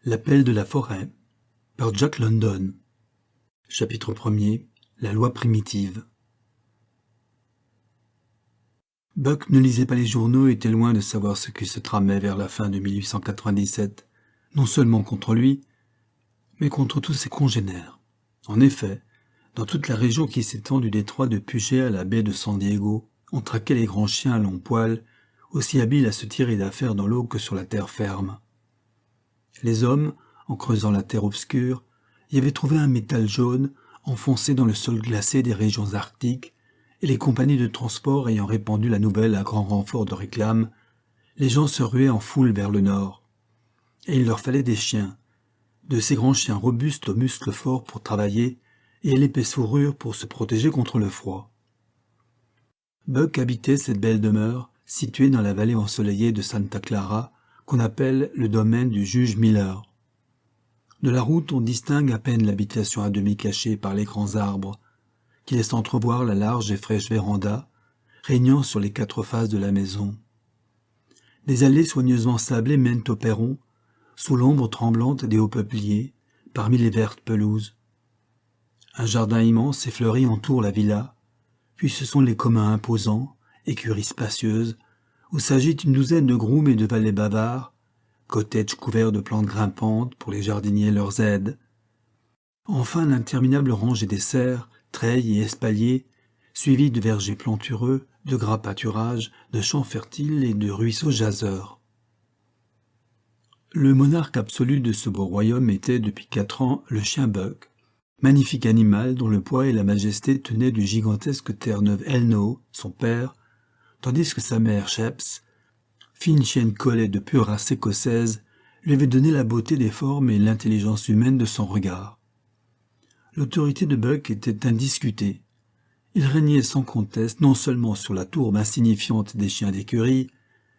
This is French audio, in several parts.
L'appel de la forêt par Jack London. Chapitre 1er. La loi primitive. Buck ne lisait pas les journaux et était loin de savoir ce qui se tramait vers la fin de 1897, non seulement contre lui, mais contre tous ses congénères. En effet, dans toute la région qui s'étend du détroit de Puget à la baie de San Diego, on traquait les grands chiens à longs poils, aussi habiles à se tirer d'affaire dans l'eau que sur la terre ferme. Les hommes, en creusant la terre obscure, y avaient trouvé un métal jaune enfoncé dans le sol glacé des régions arctiques, et les compagnies de transport ayant répandu la nouvelle à grand renfort de réclame, les gens se ruaient en foule vers le nord. Et il leur fallait des chiens, de ces grands chiens robustes aux muscles forts pour travailler et à l'épaisse fourrure pour se protéger contre le froid. Buck habitait cette belle demeure, située dans la vallée ensoleillée de Santa Clara, qu'on appelle le domaine du juge Miller. De la route, on distingue à peine l'habitation à demi cachée par les grands arbres, qui laissent entrevoir la large et fraîche véranda, régnant sur les 4 faces de la maison. Des allées soigneusement sablées mènent au perron, sous l'ombre tremblante des hauts peupliers, parmi les vertes pelouses. Un jardin immense et fleuri entoure la villa, puis ce sont les communs imposants, écuries spacieuses, où s'agitent une douzaine de grooms et de valets bavards, cottages couverts de plantes grimpantes pour les jardiniers et leurs aides. Enfin l'interminable rangée des serres, treilles et espaliers, suivis de vergers plantureux, de gras pâturages, de champs fertiles et de ruisseaux jaseurs. Le monarque absolu de ce beau royaume était depuis 4 ans le chien Buck, magnifique animal dont le poids et la majesté tenaient du gigantesque Terre-Neuve Elno, son père, tandis que sa mère Sheps, fine chienne collée de pure race écossaise, lui avait donné la beauté des formes et l'intelligence humaine de son regard. L'autorité de Buck était indiscutée. Il régnait sans conteste non seulement sur la tourbe insignifiante des chiens d'écurie,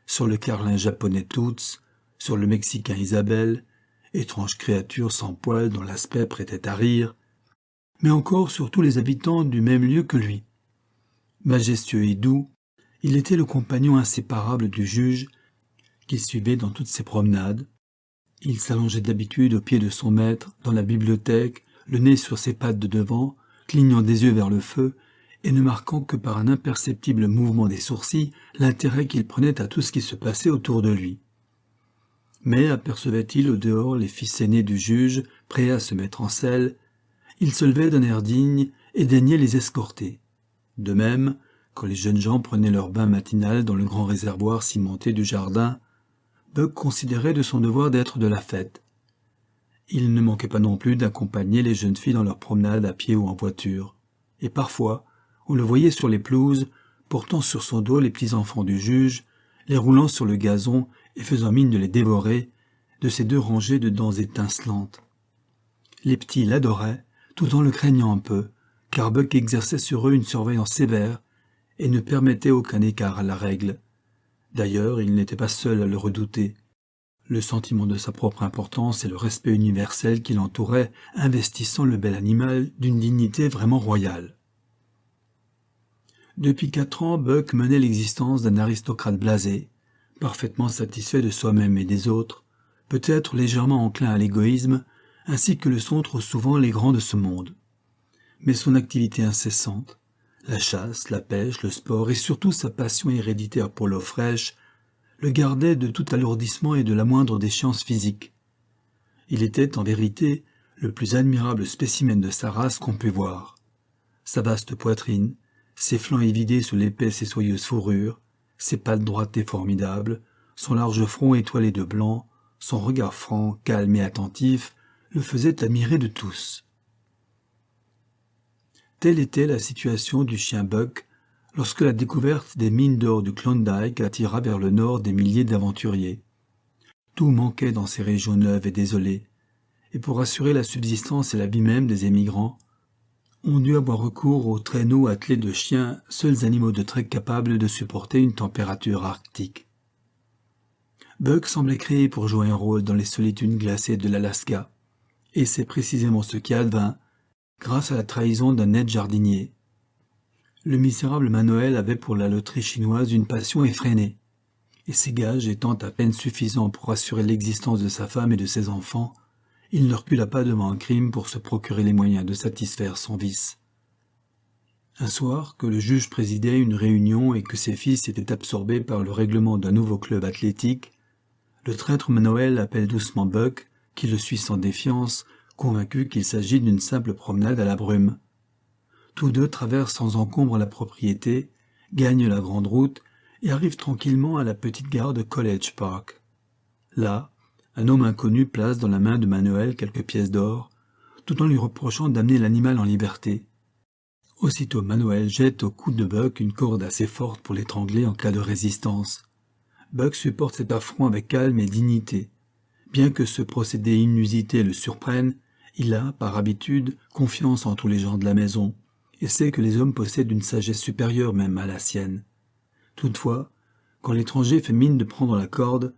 sur le carlin japonais Toots, sur le mexicain Isabelle, étrange créature sans poils dont l'aspect prêtait à rire, mais encore sur tous les habitants du même lieu que lui. Majestueux et doux, il était le compagnon inséparable du juge, qu'il suivait dans toutes ses promenades. Il s'allongeait d'habitude au pied de son maître, dans la bibliothèque, le nez sur ses pattes de devant, clignant des yeux vers le feu, et ne marquant que par un imperceptible mouvement des sourcils l'intérêt qu'il prenait à tout ce qui se passait autour de lui. Mais apercevait-il au dehors les fils aînés du juge, prêts à se mettre en selle, il se levait d'un air digne et daignait les escorter. De même, quand les jeunes gens prenaient leur bain matinal dans le grand réservoir cimenté du jardin, Buck considérait de son devoir d'être de la fête. Il ne manquait pas non plus d'accompagner les jeunes filles dans leurs promenades à pied ou en voiture, et parfois, on le voyait sur les pelouses, portant sur son dos les petits enfants du juge, les roulant sur le gazon et faisant mine de les dévorer, de ses 2 rangées de dents étincelantes. Les petits l'adoraient, tout en le craignant un peu, car Buck exerçait sur eux une surveillance sévère et ne permettait aucun écart à la règle. D'ailleurs, il n'était pas seul à le redouter. Le sentiment de sa propre importance et le respect universel qui l'entourait investissant le bel animal d'une dignité vraiment royale. Depuis 4 ans, Buck menait l'existence d'un aristocrate blasé, parfaitement satisfait de soi-même et des autres, peut-être légèrement enclin à l'égoïsme, ainsi que le sont trop souvent les grands de ce monde. Mais son activité incessante, la chasse, la pêche, le sport et surtout sa passion héréditaire pour l'eau fraîche, le gardaient de tout alourdissement et de la moindre déchéance physique. Il était, en vérité, le plus admirable spécimen de sa race qu'on pût voir. Sa vaste poitrine, ses flancs évidés sous l'épaisse et soyeuse fourrure, ses pattes droites et formidables, son large front étoilé de blanc, son regard franc, calme et attentif, le faisaient admirer de tous. Telle était la situation du chien Buck lorsque la découverte des mines d'or du Klondike attira vers le nord des milliers d'aventuriers. Tout manquait dans ces régions neuves et désolées, et pour assurer la subsistance et la vie même des émigrants, on dut avoir recours aux traîneaux attelés de chiens, seuls animaux de trek capables de supporter une température arctique. Buck semblait créé pour jouer un rôle dans les solitudes glacées de l'Alaska, et c'est précisément ce qui advint grâce à la trahison d'un aide jardinier. Le misérable Manoël avait pour la loterie chinoise une passion effrénée. et ces gages étant à peine suffisants pour assurer l'existence de sa femme et de ses enfants, il ne recula pas devant un crime pour se procurer les moyens de satisfaire son vice. Un soir, que le juge présidait une réunion et que ses fils étaient absorbés par le règlement d'un nouveau club athlétique, le traître Manoël appelle doucement Buck, qui le suit sans défiance, convaincu qu'il s'agit d'une simple promenade à la brume. Tous deux traversent sans encombre la propriété, gagnent la grande route et arrivent tranquillement à la petite gare de College Park. Là, un homme inconnu place dans la main de Manoël quelques pièces d'or, tout en lui reprochant d'amener l'animal en liberté. Aussitôt Manoël jette au cou de Buck une corde assez forte pour l'étrangler en cas de résistance. Buck supporte cet affront avec calme et dignité. Bien que ce procédé inusité le surprenne, il a, par habitude, confiance en tous les gens de la maison, et sait que les hommes possèdent une sagesse supérieure même à la sienne. Toutefois, quand l'étranger fait mine de prendre la corde,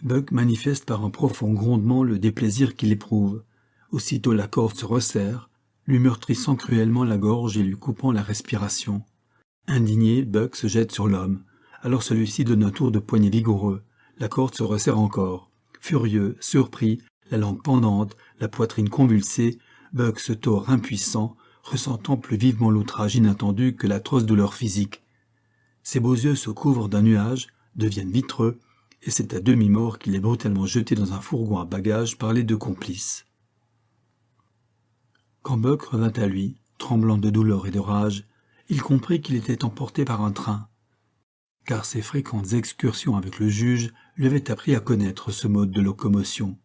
Buck manifeste par un profond grondement le déplaisir qu'il éprouve. Aussitôt la corde se resserre, lui meurtrissant cruellement la gorge et lui coupant la respiration. Indigné, Buck se jette sur l'homme. Alors celui-ci donne un tour de poignet vigoureux. La corde se resserre encore. Furieux, surpris, la langue pendante, la poitrine convulsée, Buck se tord impuissant, ressentant plus vivement l'outrage inattendu que l'atroce douleur physique. Ses beaux yeux se couvrent d'un nuage, deviennent vitreux, et c'est à demi-mort qu'il est brutalement jeté dans un fourgon à bagages par les deux complices. Quand Buck revint à lui, tremblant de douleur et de rage, il comprit qu'il était emporté par un train, car ses fréquentes excursions avec le juge lui avaient appris à connaître ce mode de locomotion.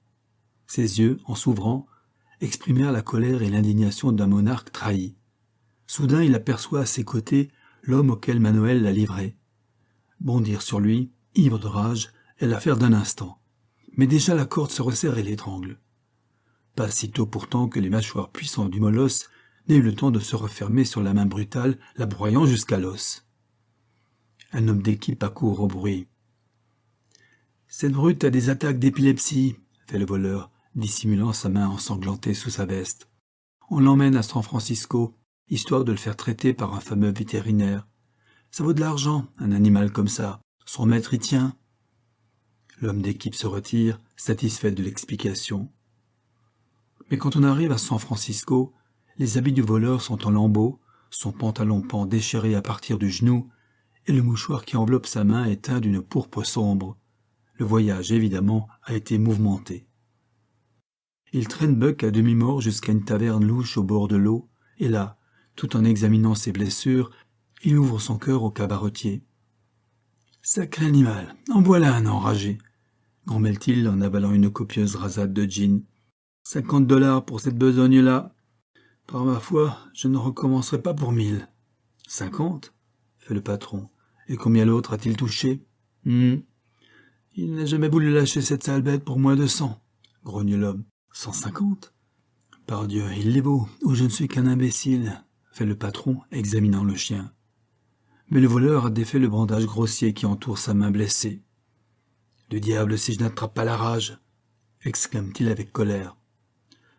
Ses yeux, en s'ouvrant, exprimèrent la colère et l'indignation d'un monarque trahi. Soudain, il aperçoit à ses côtés l'homme auquel Manoël l'a livré. Bondir sur lui, ivre de rage, est l'affaire d'un instant. Mais déjà la corde se resserre et l'étrangle. Pas si tôt pourtant que les mâchoires puissantes du molosse n'aient eu le temps de se refermer sur la main brutale, la broyant jusqu'à l'os. Un homme d'équipe accourt au bruit. « Cette brute a des attaques d'épilepsie », fait le voleur, dissimulant sa main ensanglantée sous sa veste. « On l'emmène à San Francisco, histoire de le faire traiter par un fameux vétérinaire. Ça vaut de l'argent, un animal comme ça. Son maître y tient. » L'homme d'équipe se retire, satisfait de l'explication. Mais quand on arrive à San Francisco, les habits du voleur sont en lambeaux, son pantalon pend déchiré à partir du genou, et le mouchoir qui enveloppe sa main est teint d'une pourpre sombre. Le voyage, évidemment, a été mouvementé. Il traîne Buck à demi-mort jusqu'à une taverne louche au bord de l'eau, et là, tout en examinant ses blessures, il ouvre son cœur au cabaretier. « Sacré animal, en voilà un enragé !» grommelle-t-il en avalant une copieuse rasade de gin. 50 $ pour cette besogne-là. Par ma foi, je ne recommencerai pas pour 1000. 50 fait le patron. Et combien l'autre a-t-il touché? Il n'a jamais voulu lâcher cette sale bête pour moins de 100, grogne l'homme. 150? Pardieu, il les vaut, ou je ne suis qu'un imbécile, fait le patron, examinant le chien. Mais le voleur a défait le bandage grossier qui entoure sa main blessée. Du diable si je n'attrape pas la rage, exclame-t-il avec colère.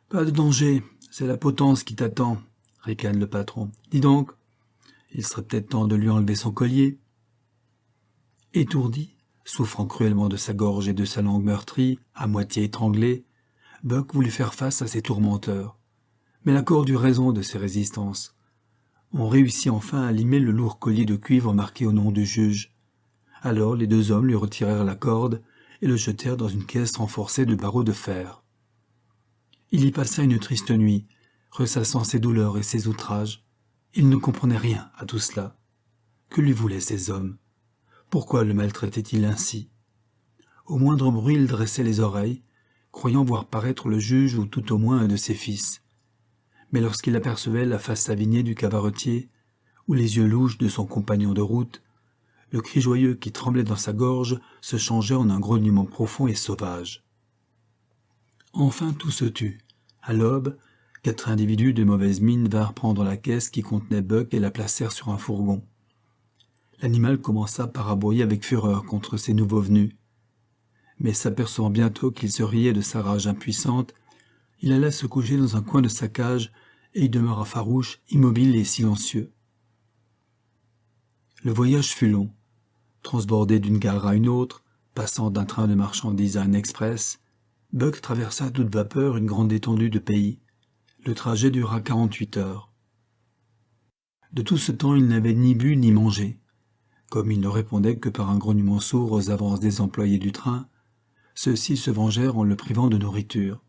Pas de danger, c'est la potence qui t'attend, ricane le patron. Dis donc, il serait peut-être temps de lui enlever son collier. Étourdi, souffrant cruellement de sa gorge et de sa langue meurtrie, à moitié étranglée, Buck voulut faire face à ses tourmenteurs. Mais la corde eut raison de ses résistances. On réussit enfin à limer le lourd collier de cuivre marqué au nom du juge. Alors les deux hommes lui retirèrent la corde et le jetèrent dans une caisse renforcée de barreaux de fer. Il y passa une triste nuit, ressassant ses douleurs et ses outrages. Il ne comprenait rien à tout cela. Que lui voulaient ces hommes? Pourquoi le maltraitait-il ainsi? Au moindre bruit, il dressait les oreilles, croyant voir paraître le juge ou tout au moins un de ses fils. Mais lorsqu'il apercevait la face savinée du cabaretier, ou les yeux louches de son compagnon de route, le cri joyeux qui tremblait dans sa gorge se changeait en un grognement profond et sauvage. Enfin tout se tut. À l'aube, 4 individus de mauvaise mine vinrent prendre la caisse qui contenait Buck et la placèrent sur un fourgon. L'animal commença par aboyer avec fureur contre ses nouveaux venus. Mais s'apercevant bientôt qu'il se riait de sa rage impuissante, il alla se coucher dans un coin de sa cage et y demeura farouche, immobile et silencieux. Le voyage fut long. Transbordé d'une gare à une autre, passant d'un train de marchandises à un express, Buck traversa à toute vapeur une grande étendue de pays. Le trajet dura 48 heures. De tout ce temps, il n'avait ni bu ni mangé. Comme il ne répondait que par un grognement sourd aux avances des employés du train, ceux-ci se vengèrent en le privant de nourriture.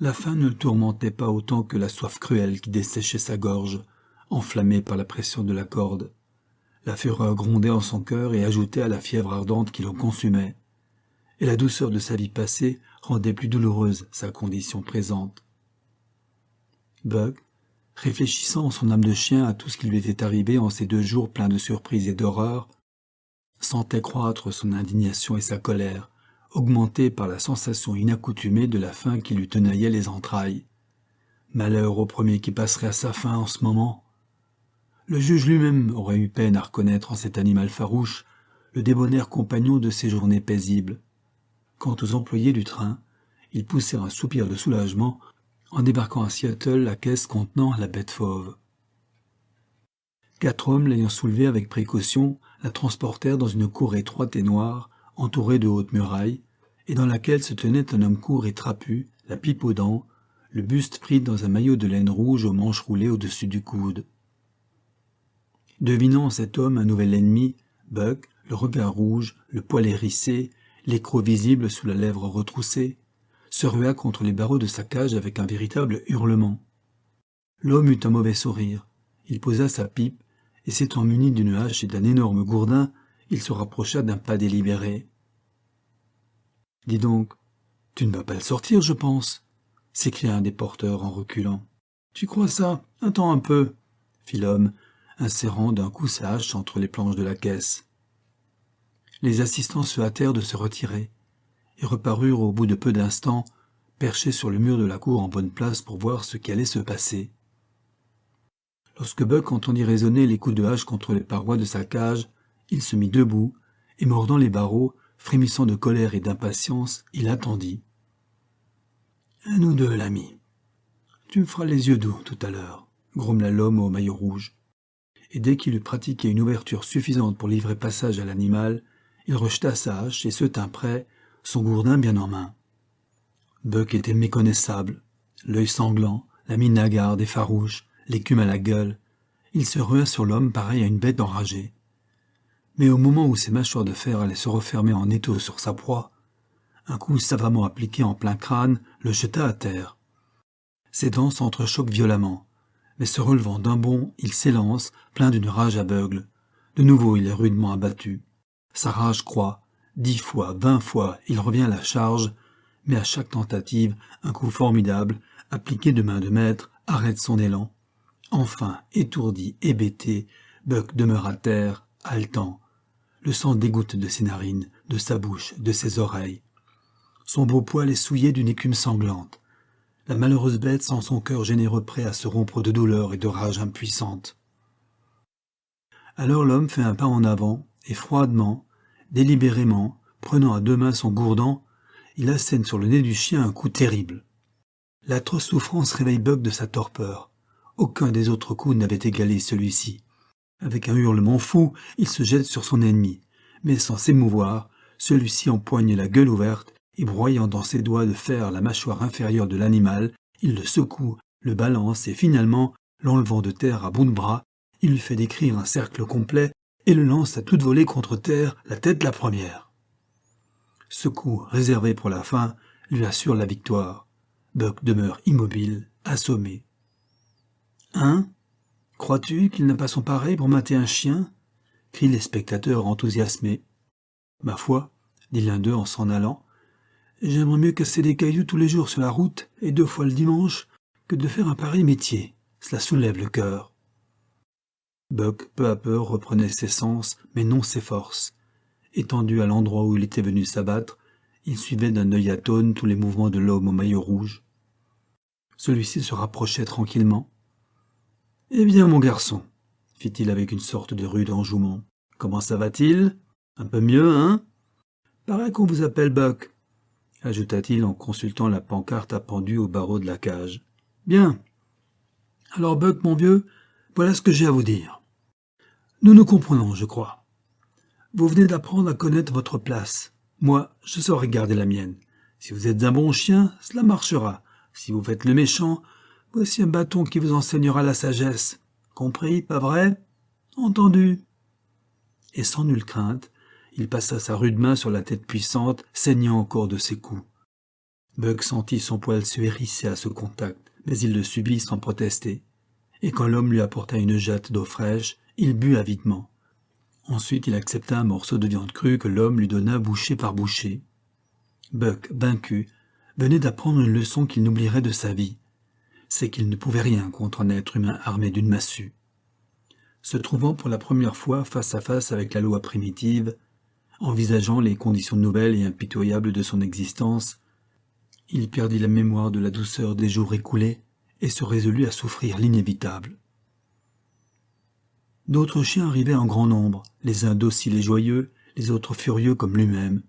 La faim ne le tourmentait pas autant que la soif cruelle qui desséchait sa gorge, enflammée par la pression de la corde. La fureur grondait en son cœur et ajoutait à la fièvre ardente qui le consumait. Et la douceur de sa vie passée rendait plus douloureuse sa condition présente. Buck, réfléchissant en son âme de chien à tout ce qui lui était arrivé en ces 2 jours pleins de surprises et d'horreurs, sentait croître son indignation et sa colère, augmentée par la sensation inaccoutumée de la faim qui lui tenaillait les entrailles. Malheur au premier qui passerait à sa fin en ce moment. Le juge lui-même aurait eu peine à reconnaître en cet animal farouche le débonnaire compagnon de ses journées paisibles. Quant aux employés du train, ils poussèrent un soupir de soulagement en débarquant à Seattle la caisse contenant la bête fauve. 4 hommes, l'ayant soulevée avec précaution, la transportèrent dans une cour étroite et noire, entourée de hautes murailles, et dans laquelle se tenait un homme court et trapu, la pipe aux dents, le buste pris dans un maillot de laine rouge aux manches roulées au-dessus du coude. Devinant en cet homme un nouvel ennemi, Buck, le regard rouge, le poil hérissé, l'écrou visible sous la lèvre retroussée, se rua contre les barreaux de sa cage avec un véritable hurlement. L'homme eut un mauvais sourire. Il posa sa pipe, et s'étant muni d'une hache et d'un énorme gourdin, il se rapprocha d'un pas délibéré. « Dis donc, tu ne vas pas le sortir, je pense » s'écria un des porteurs en reculant. « Tu crois ça? Attends un peu » fit l'homme, insérant d'un coup sa hache entre les planches de la caisse. Les assistants se hâtèrent de se retirer, et reparurent au bout de peu d'instants, perchés sur le mur de la cour en bonne place pour voir ce qui allait se passer. Lorsque Buck entendit résonner les coups de hache contre les parois de sa cage, il se mit debout, et mordant les barreaux, frémissant de colère et d'impatience, il attendit. « À nous 2, l'ami. Tu me feras les yeux doux tout à l'heure, » grommela l'homme au maillot rouge. Et dès qu'il eut pratiqué une ouverture suffisante pour livrer passage à l'animal, il rejeta sa hache et se tint prêt, son gourdin bien en main. Buck était méconnaissable, l'œil sanglant, la mine hagarde et farouche, l'écume à la gueule. Il se rua sur l'homme pareil à une bête enragée. Mais au moment où ses mâchoires de fer allaient se refermer en étau sur sa proie, un coup savamment appliqué en plein crâne le jeta à terre. Ses dents s'entrechoquent violemment, mais se relevant d'un bond, il s'élance, plein d'une rage aveugle. De nouveau il est rudement abattu. Sa rage croît. 10 fois, 20 fois, il revient à la charge, mais à chaque tentative, un coup formidable, appliqué de main de maître, arrête son élan. Enfin, étourdi, hébété, Buck demeure à terre, haletant. Le sang dégoutte de ses narines, de sa bouche, de ses oreilles. Son beau poil est souillé d'une écume sanglante. La malheureuse bête sent son cœur généreux prêt à se rompre de douleur et de rage impuissante. Alors l'homme fait un pas en avant, et froidement, délibérément, prenant à 2 mains son gourdin, il assène sur le nez du chien un coup terrible. L'atroce souffrance réveille Buck de sa torpeur. Aucun des autres coups n'avait égalé celui-ci. Avec un hurlement fou, il se jette sur son ennemi, mais sans s'émouvoir, celui-ci empoigne la gueule ouverte et broyant dans ses doigts de fer la mâchoire inférieure de l'animal, il le secoue, le balance et finalement, l'enlevant de terre à bout de bras, il lui fait décrire un cercle complet et le lance à toute volée contre terre, la tête la première. Ce coup, réservé pour la fin, lui assure la victoire. Buck demeure immobile, assommé. « Hein ? Crois-tu qu'il n'a pas son pareil pour mater un chien ?» crient les spectateurs enthousiasmés. « Ma foi, » dit l'un d'eux en s'en allant, « j'aimerais mieux casser des cailloux tous les jours sur la route et 2 fois le dimanche que de faire un pareil métier. Cela soulève le cœur. » Buck, peu à peu, reprenait ses sens, mais non ses forces. Étendu à l'endroit où il était venu s'abattre, il suivait d'un œil atone tous les mouvements de l'homme au maillot rouge. Celui-ci se rapprochait tranquillement. « Eh bien, mon garçon, » fit-il avec une sorte de rude enjouement, « comment ça va-t-il? Un peu mieux, hein? Paraît qu'on vous appelle Buck, » ajouta-t-il en consultant la pancarte appendue au barreau de la cage. « Bien. Alors, Buck, mon vieux, voilà ce que j'ai à vous dire. Nous nous comprenons, je crois. Vous venez d'apprendre à connaître votre place. Moi, je saurai garder la mienne. Si vous êtes un bon chien, cela marchera. Si vous faites le méchant, voici un bâton qui vous enseignera la sagesse. Compris, pas vrai? Entendu. Et sans nulle crainte, il passa sa rude main sur la tête puissante, saignant encore de ses coups. Buck sentit son poil se hérisser à ce contact, mais il le subit sans protester. Et quand l'homme lui apporta une jatte d'eau fraîche, il but avidement. Ensuite, il accepta un morceau de viande crue que l'homme lui donna bouchée par bouchée. Buck, vaincu, venait d'apprendre une leçon qu'il n'oublierait de sa vie. C'est qu'il ne pouvait rien contre un être humain armé d'une massue. Se trouvant pour la première fois face à face avec la loi primitive, envisageant les conditions nouvelles et impitoyables de son existence, il perdit la mémoire de la douceur des jours écoulés et se résolut à souffrir l'inévitable. D'autres chiens arrivaient en grand nombre, les uns dociles et joyeux, les autres furieux comme lui-même.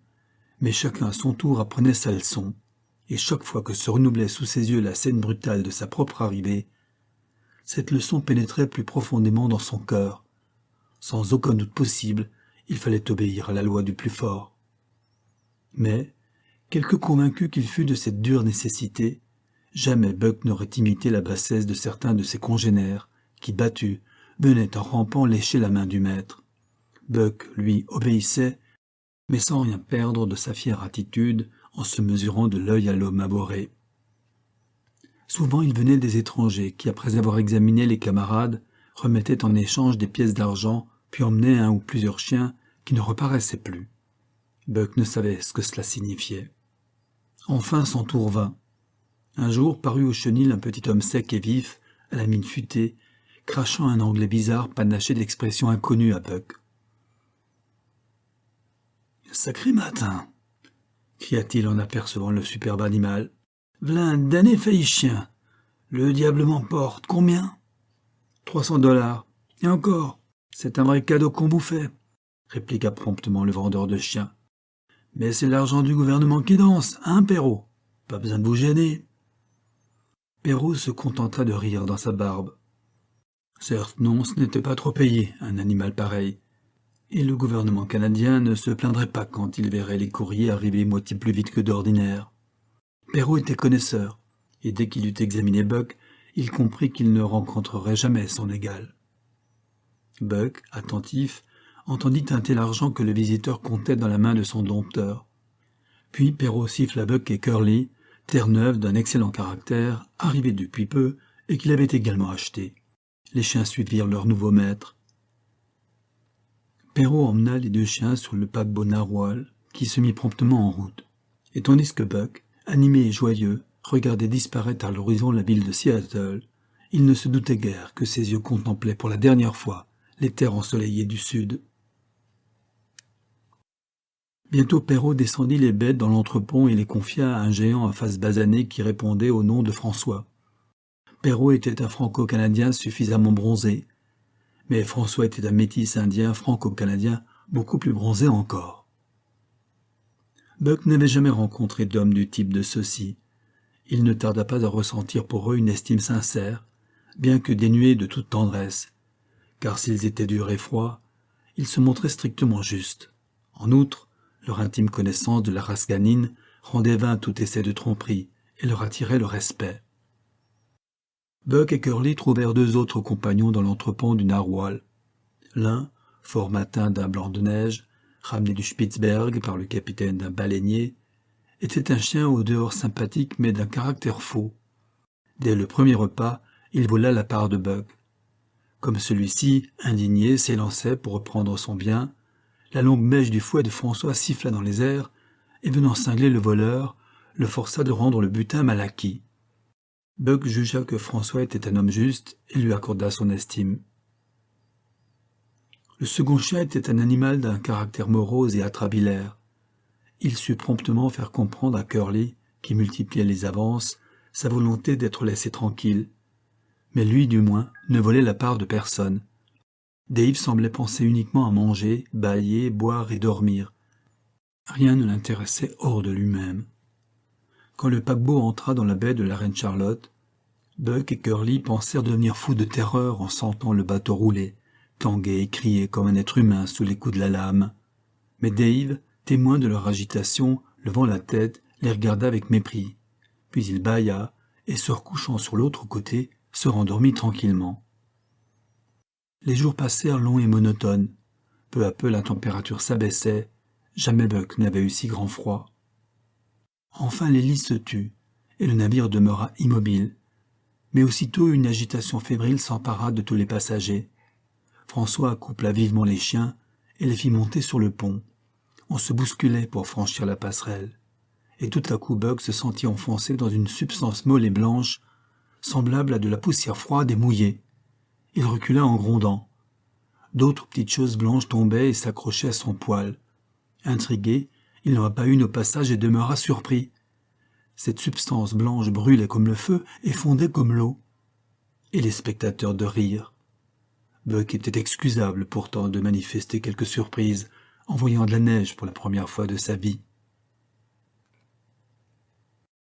Mais chacun à son tour apprenait sa leçon, et chaque fois que se renouvelait sous ses yeux la scène brutale de sa propre arrivée, cette leçon pénétrait plus profondément dans son cœur. Sans aucun doute possible, il fallait obéir à la loi du plus fort. Mais, quelque convaincu qu'il fût de cette dure nécessité, jamais Buck n'aurait imité la bassesse de certains de ses congénères, qui, battus, venaient en rampant lécher la main du maître. Buck, lui, obéissait, mais sans rien perdre de sa fière attitude en se mesurant de l'œil à l'homme abhorré. Souvent il venait des étrangers qui, après avoir examiné les camarades, remettaient en échange des pièces d'argent, puis emmenaient un ou plusieurs chiens qui ne reparaissaient plus. Buck ne savait ce que cela signifiait. Enfin son tour vint. Un jour parut au chenil un petit homme sec et vif, à la mine futée, crachant un anglais bizarre panaché d'expressions inconnues à Buck. « Sacré matin !» cria-t-il en apercevant le superbe animal. « V'là un damné failli chien. Le diable m'emporte. Combien ? 300 $. Et encore, c'est un vrai cadeau qu'on vous fait, » répliqua promptement le vendeur de chiens. « Mais c'est l'argent du gouvernement qui danse, hein, Perrault ? Pas besoin de vous gêner. » Perrault se contenta de rire dans sa barbe. Certes, non, ce n'était pas trop payé, un animal pareil. Et le gouvernement canadien ne se plaindrait pas quand il verrait les courriers arriver moitié plus vite que d'ordinaire. Perrault était connaisseur, et dès qu'il eut examiné Buck, il comprit qu'il ne rencontrerait jamais son égal. Buck, attentif, entendit tinter l'argent que le visiteur comptait dans la main de son dompteur. Puis Perrault siffla Buck et Curly, Terre-Neuve d'un excellent caractère, arrivés depuis peu, et qu'il avait également acheté. Les chiens suivirent leur nouveau maître. Perrault emmena les deux chiens sur le paquebot narwal, qui se mit promptement en route. Et tandis que Buck, animé et joyeux, regardait disparaître à l'horizon la ville de Seattle, il ne se doutait guère que ses yeux contemplaient pour la dernière fois les terres ensoleillées du sud. Bientôt Perrault descendit les bêtes dans l'entrepont et les confia à un géant à face basanée qui répondait au nom de François. Perrault était un franco-canadien suffisamment bronzé, mais François était un métis indien franco-canadien beaucoup plus bronzé encore. Buck n'avait jamais rencontré d'homme du type de ceux-ci. Il ne tarda pas à ressentir pour eux une estime sincère, bien que dénuée de toute tendresse, car s'ils étaient durs et froids, ils se montraient strictement justes. En outre, leur intime connaissance de la race canine rendait vain tout essai de tromperie et leur attirait le respect. Buck et Curly trouvèrent deux autres compagnons dans l'entrepont du narwal. L'un, fort matin d'un blanc de neige, ramené du Spitzberg par le capitaine d'un baleinier, était un chien au dehors sympathique mais d'un caractère faux. Dès le premier repas, il vola la part de Buck. Comme celui-ci, indigné, s'élançait pour reprendre son bien, la longue mèche du fouet de François siffla dans les airs et, venant cingler le voleur, le força de rendre le butin mal acquis. Buck jugea que François était un homme juste et lui accorda son estime. Le second chien était un animal d'un caractère morose et atrabilaire. Il sut promptement faire comprendre à Curly, qui multipliait les avances, sa volonté d'être laissé tranquille. Mais lui, du moins, ne volait la part de personne. Dave semblait penser uniquement à manger, bâiller, boire et dormir. Rien ne l'intéressait hors de lui-même. Quand le paquebot entra dans la baie de la Reine Charlotte, Buck et Curly pensèrent devenir fous de terreur en sentant le bateau rouler, tanguer et crier comme un être humain sous les coups de la lame. Mais Dave, témoin de leur agitation, levant la tête, les regarda avec mépris. Puis il bâilla et, se recouchant sur l'autre côté, se rendormit tranquillement. Les jours passèrent longs et monotones. Peu à peu la température s'abaissait. Jamais Buck n'avait eu si grand froid. Enfin l'hélice se tut, et le navire demeura immobile. Mais aussitôt une agitation fébrile s'empara de tous les passagers. François accoupla vivement les chiens et les fit monter sur le pont. On se bousculait pour franchir la passerelle. Et tout à coup Buck se sentit enfoncé dans une substance molle et blanche, semblable à de la poussière froide et mouillée. Il recula en grondant. D'autres petites choses blanches tombaient et s'accrochaient à son poil. Intrigué, il n'en abattit une au passage et demeura surpris. Cette substance blanche brûlait comme le feu et fondait comme l'eau. Et les spectateurs de rire. Buck était excusable pourtant de manifester quelque surprise en voyant de la neige pour la première fois de sa vie.